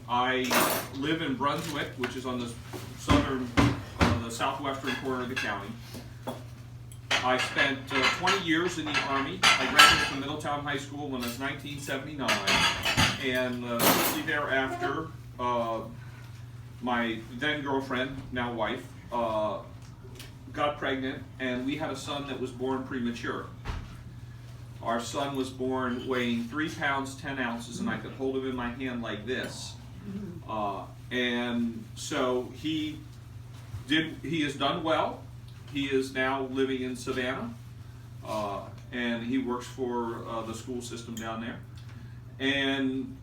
I live in Brunswick, which is on the southwestern corner of the county. I spent 20 years in the Army. I graduated from Middletown High School when I was 1979, and shortly thereafter, my then girlfriend, now wife, got pregnant, and we had a son that was born premature. Our son was born weighing 3 pounds 10 ounces, and I could hold him in my hand like this. And so he has done well. He is now living in Savannah, and he works for the school system down there. And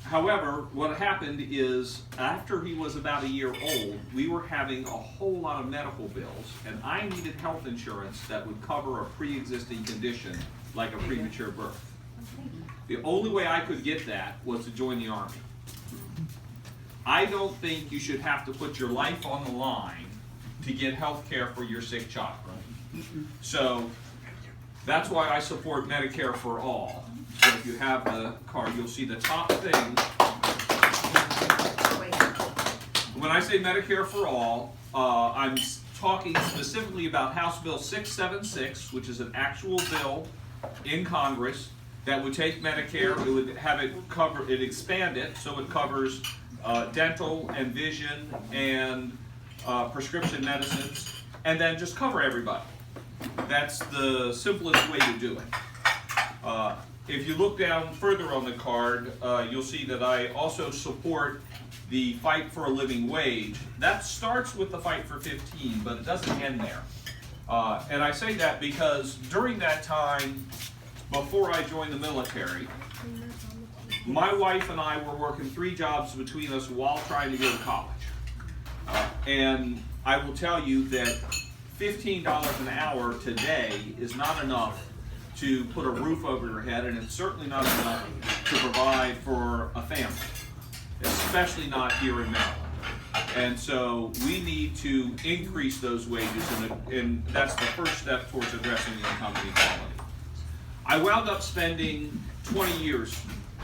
however, what happened is after he was about a year old, we were having a whole lot of medical bills, and I needed health insurance that would cover a pre-existing condition like a premature birth. The only way I could get that was to join the Army. I don't think you should have to put your life on the line to get health care for your sick child. So that's why I support Medicare for all. So if you have the card, you'll see the top thing. When I say Medicare for all, I'm talking specifically about House Bill 676, which is an actual bill in Congress that would take Medicare, it would have it cover, it expand it so it covers dental and vision and prescription medicines, and then just cover everybody. That's the simplest way to do it. If you look down further on the card, you'll see that I also support the fight for a living wage. That starts with the fight for 15, but it doesn't end there. And I say that because during that time, before I joined the military, my wife and I were working 3 jobs between us while trying to go to college. And I will tell you that $15 an hour today is not enough to put a roof over your head, and it's certainly not enough to provide for a family, especially not here in Maryland. And so we need to increase those wages, and that's the first step towards addressing the income inequality. I wound up spending 20 years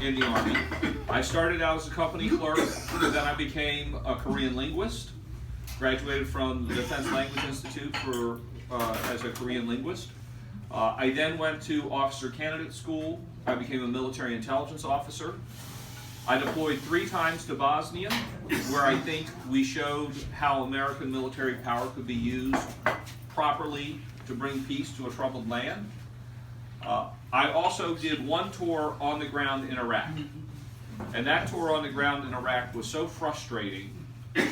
in the Army. I started out as a company clerk, then I became a Korean linguist, graduated from the Defense Language Institute as a Korean linguist. I then went to officer candidate school. I became a military intelligence officer. I deployed 3 times to Bosnia, where I think we showed how American military power could be used properly to bring peace to a troubled land. I also did 1 tour on the ground in Iraq. And that tour on the ground in Iraq was so frustrating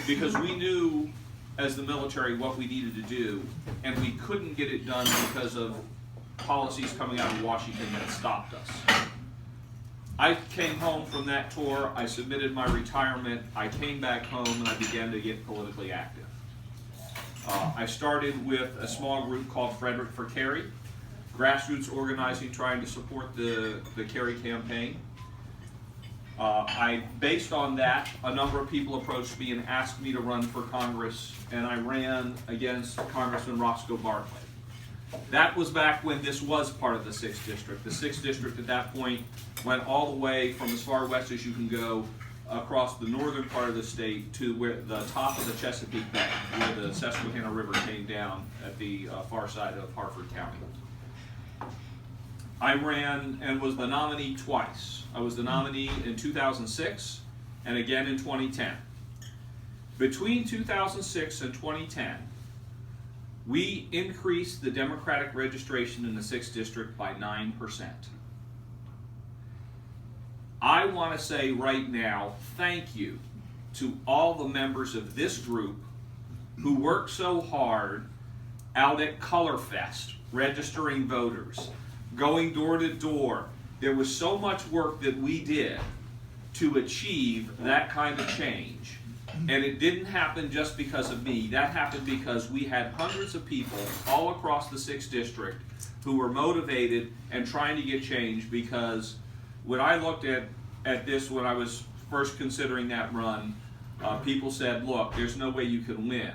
because we knew as the military what we needed to do, and we couldn't get it done because of policies coming out of Washington that stopped us. I came home from that tour, I submitted my retirement, I came back home, and I began to get politically active. I started with a small group called Frederick for Kerry, grassroots organizing trying to support the Kerry campaign. Based on that, a number of people approached me and asked me to run for Congress, and I ran against Congressman Roscoe Bartlett. That was back when this was part of the 6th District. The 6th District at that point went all the way from as far west as you can go across the northern part of the state to where the top of the Chesapeake Bay, where the Susquehanna River came down at the far side of Harford County. I ran and was the nominee twice. I was the nominee in 2006 and again in 2010. Between 2006 and 2010, we increased the Democratic registration in the 6th District by 9%. I want to say right now, thank you to all the members of this group who worked so hard out at Color Fest, registering voters, going door to door. There was so much work that we did to achieve that kind of change. And it didn't happen just because of me. That happened because we had hundreds of people all across the 6th District who were motivated and trying to get change, because when I looked at this when I was first considering that run, people said, look, there's no way you can win.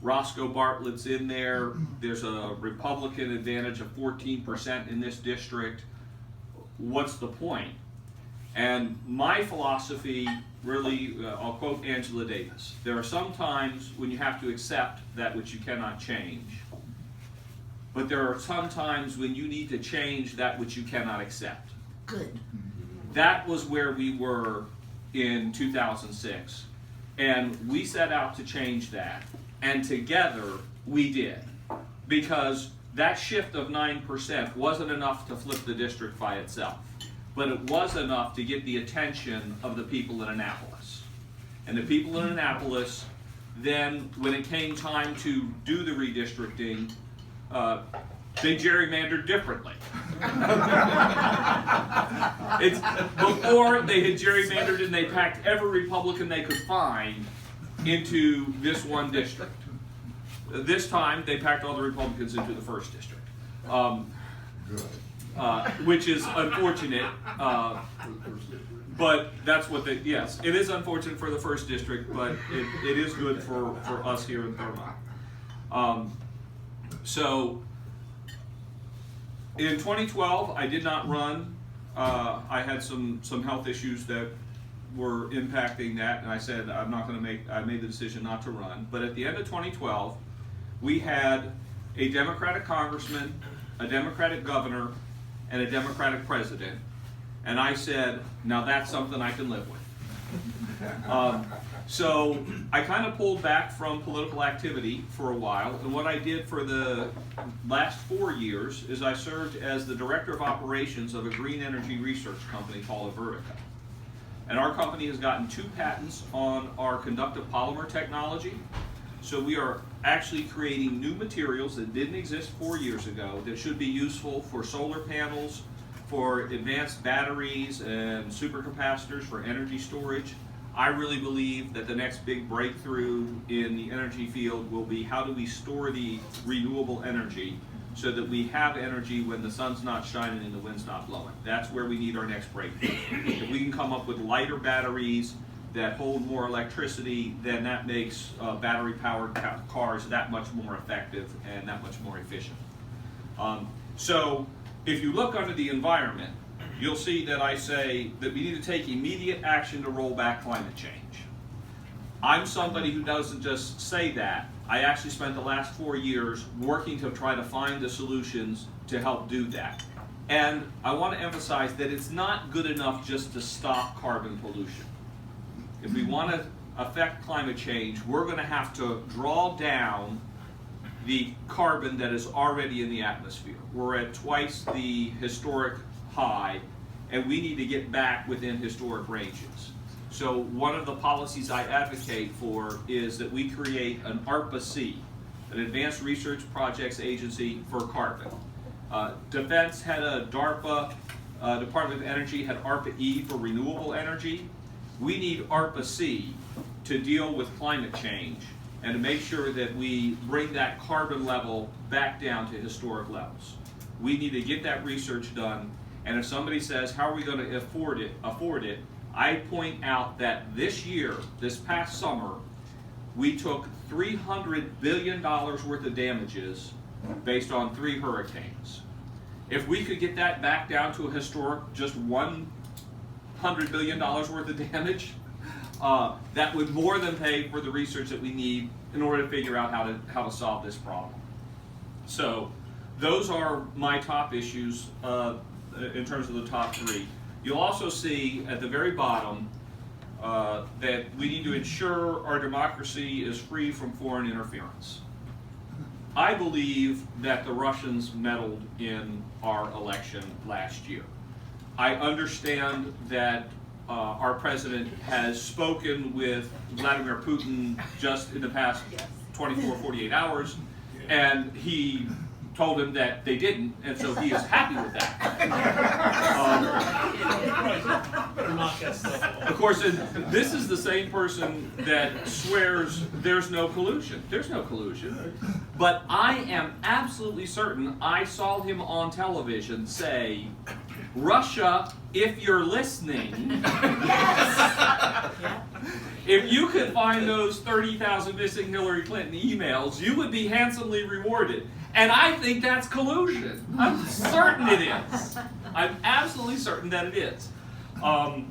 Roscoe Bartlett's in there. There's a Republican advantage of 14% in this district. What's the point? And my philosophy, really, I'll quote Angela Davis, there are some times when you have to accept that which you cannot change, but there are some times when you need to change that which you cannot accept. Good. That was where we were in 2006, and we set out to change that, and together we did, because that shift of 9% wasn't enough to flip the district by itself, but it was enough to get the attention of the people in Annapolis. And the people in Annapolis, then when it came time to do the redistricting, they gerrymandered differently. It's before they had gerrymandered and they packed every Republican they could find into this one district. This time they packed all the Republicans into the first district, which is unfortunate. But that's what they, yes, it is unfortunate for the first district, but it is good for us here in Vermont. So in 2012, I did not run. I had some health issues that were impacting that, and I said I'm not going to make. I made the decision not to run. But at the end of 2012, we had a Democratic congressman, a Democratic governor, and a Democratic president, and I said, now that's something I can live with. So I kind of pulled back from political activity for a while, and what I did for the last 4 years is I served as the director of operations of a green energy research company called Frederick. And our company has gotten 2 patents on our conductive polymer technology. So we are actually creating new materials that didn't exist 4 years ago that should be useful for solar panels, for advanced batteries and supercapacitors for energy storage. I really believe that the next big breakthrough in the energy field will be how do we store the renewable energy so that we have energy when the sun's not shining and the wind's not blowing. That's where we need our next breakthrough. If we can come up with lighter batteries that hold more electricity, then that makes battery-powered cars that much more effective and that much more efficient. So if you look under the environment, you'll see that I say that we need to take immediate action to roll back climate change. I'm somebody who doesn't just say that. I actually spent the last 4 years working to try to find the solutions to help do that. And I want to emphasize that it's not good enough just to stop carbon pollution. If we want to affect climate change, we're going to have to draw down the carbon that is already in the atmosphere. We're at twice the historic high, and we need to get back within historic ranges. So one of the policies I advocate for is that we create an ARPA-C, an Advanced Research Projects Agency for carbon. Defense had a DARPA, Department of Energy had ARPA-E for renewable energy. We need ARPA-C to deal with climate change and to make sure that we bring that carbon level back down to historic levels. We need to get that research done, and if somebody says, how are we going to afford it, I point out that this year, this past summer, we took $300 billion worth of damages based on 3 hurricanes. If we could get that back down to a historic, just $100 billion worth of damage, that would more than pay for the research that we need in order to figure out how to solve this problem. So those are my top issues in terms of the top 3. You'll also see at the very bottom that we need to ensure our democracy is free from foreign interference. I believe that the Russians meddled in our election last year. I understand that our president has spoken with Vladimir Putin just in the past 24, 48 hours, and he told him that they didn't, and so he is happy with that. Of course, this is the same person that swears there's no collusion. There's no collusion. But I am absolutely certain I saw him on television say, Russia, if you're listening, if you could find those 30,000 missing Hillary Clinton emails, you would be handsomely rewarded. And I think that's collusion. I'm certain it is. I'm absolutely certain that it is. I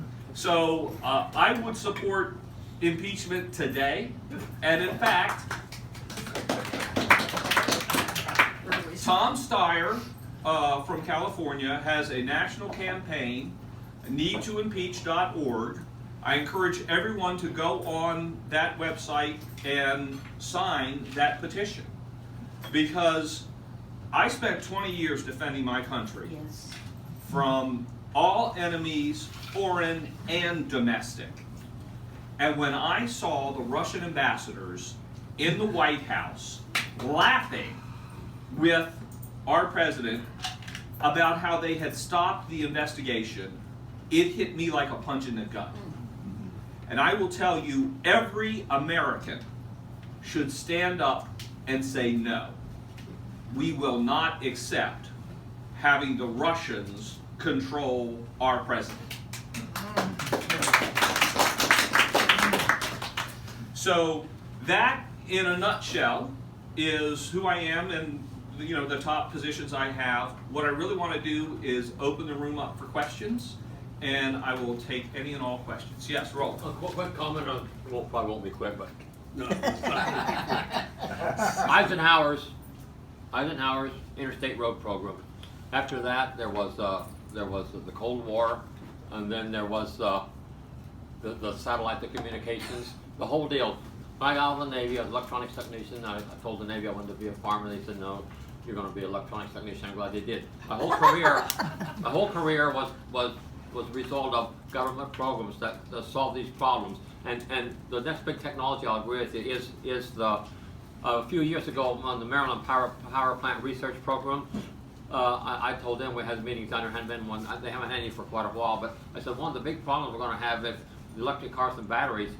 would support impeachment today, and in fact, Tom Steyer from California has a national campaign, needtoimpeach.org. I encourage everyone to go on that website and sign that petition, because I spent 20 years defending my country from all enemies, foreign and domestic. And when I saw the Russian ambassadors in the White House laughing with our president about how they had stopped the investigation, it hit me like a punch in the gut. And I will tell you, every American should stand up and say no. We will not accept having the Russians control our president. So that, in a nutshell, is who I am and the top positions I have. What I really want to do is open the room up for questions, and I will take any and all questions. Yes, roll. A quick comment on, well, probably won't be quick, but no. Eisenhower's interstate road program. After that, there was the Cold War, and then there was the satellite, the communications, the whole deal. When I got out of the Navy, I was an electronics technician. I told the Navy I wanted to be a farmer. They said, no, you're going to be an electronics technician. I'm glad they did. My whole career was a result of government programs that solve these problems. And the next big technology, I'll agree with you, is the a few years ago on the Maryland Power Plant Research Program. I told them, we had meetings down there, hadn't been one, they haven't had any for quite a while, but I said one of the big problems we're going to have if the electric cars and batteries